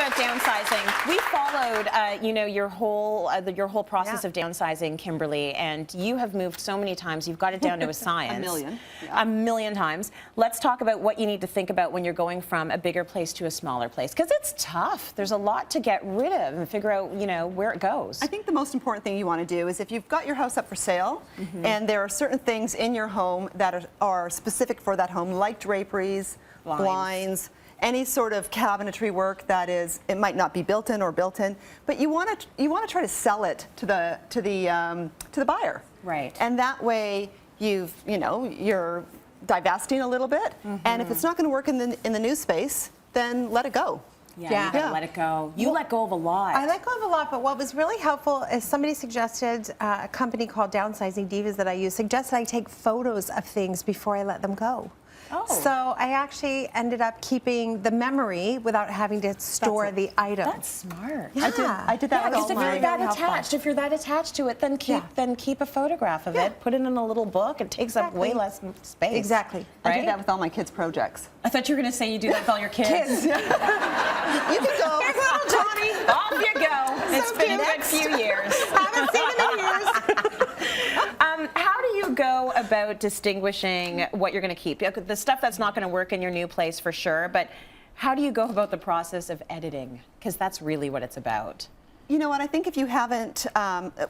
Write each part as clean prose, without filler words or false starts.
about downsizing. We followed, you know, your whole process of downsizing, Kimberley, and you have moved so many times. You've got it down to a science. A million. Yeah. A million times. Let's talk about what you need to think about when you're going from a bigger place to a smaller place, because it's tough. There's a lot to get rid of and figure out, you know, where it goes. I think the most important thing you want to do is if you've got your house up for sale and there are certain things in your home that are specific for that home, like draperies, blinds, any sort of cabinetry work that is, it might not be built in or built in, but you want to try to sell it to the buyer. Right. And that way you're divesting a little bit, and if it's not going to work in the new space, then let it go. Yeah, you gotta let it go. You let go of a lot. I let go of a lot, but what was really helpful is somebody suggested, a company called Downsizing Divas that I use, suggested I take photos of things before I let them go. Oh. So I actually ended up keeping the memory without having to store the item. That's smart. Yeah. I did that with all if mine. you're that attached to it, then keep a photograph of it. Put it in a little book. It takes up way less space. Exactly. I did that with all my kids' projects. I thought you were going to say you do that with all your kids. You can go. Here's little Johnny. Off you go. It's been a good few years. Haven't seen him in years. How do you go about distinguishing what you're going to keep? The stuff that's not going to work in your new place for sure, but how do you go about the process of editing? Because that's really what it's about. You know what, I think if you haven't,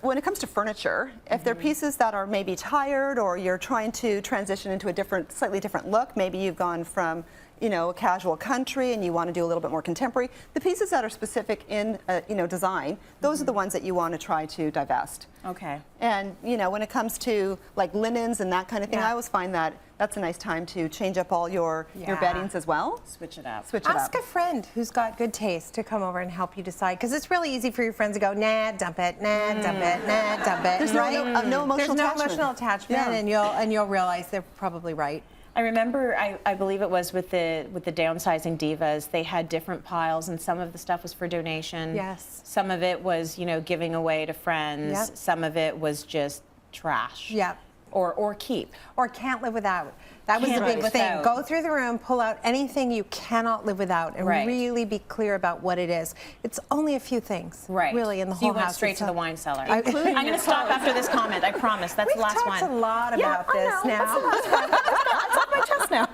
when it comes to furniture, if there are pieces that are maybe tired or you're trying to transition into a slightly different look, maybe you've gone from, you know, a casual country and you want to do a little bit more contemporary, the pieces that are specific in, you know, design, those are the ones that you want to try to divest. Okay. And, you know, when it comes to like linens and that kind of thing, I always find that that's a nice time to change up all your beddings as well. Switch it up. Switch it up. Ask a friend who's got good taste to come over and help you decide, because it's really easy for your friends to go, nah, dump it, nah, dump it, nah, dump it. There's no emotional attachment, and you'll realize they're probably right. I remember, I believe it was with the Downsizing Divas, they had different piles, and some of the stuff was for donation. Yes. Some of it was, you know, giving away to friends. Yep. Some of it was just trash. Yep. Or keep. Or can't live without. That was the big thing. Go through the room, pull out anything you cannot live without, and really be clear about what it is. It's only a few things, really, in the whole house. You went straight to the wine cellar. I'm going to stop after this comment. I promise. That's the last one. We've talked a lot about this now. That's on my chest now.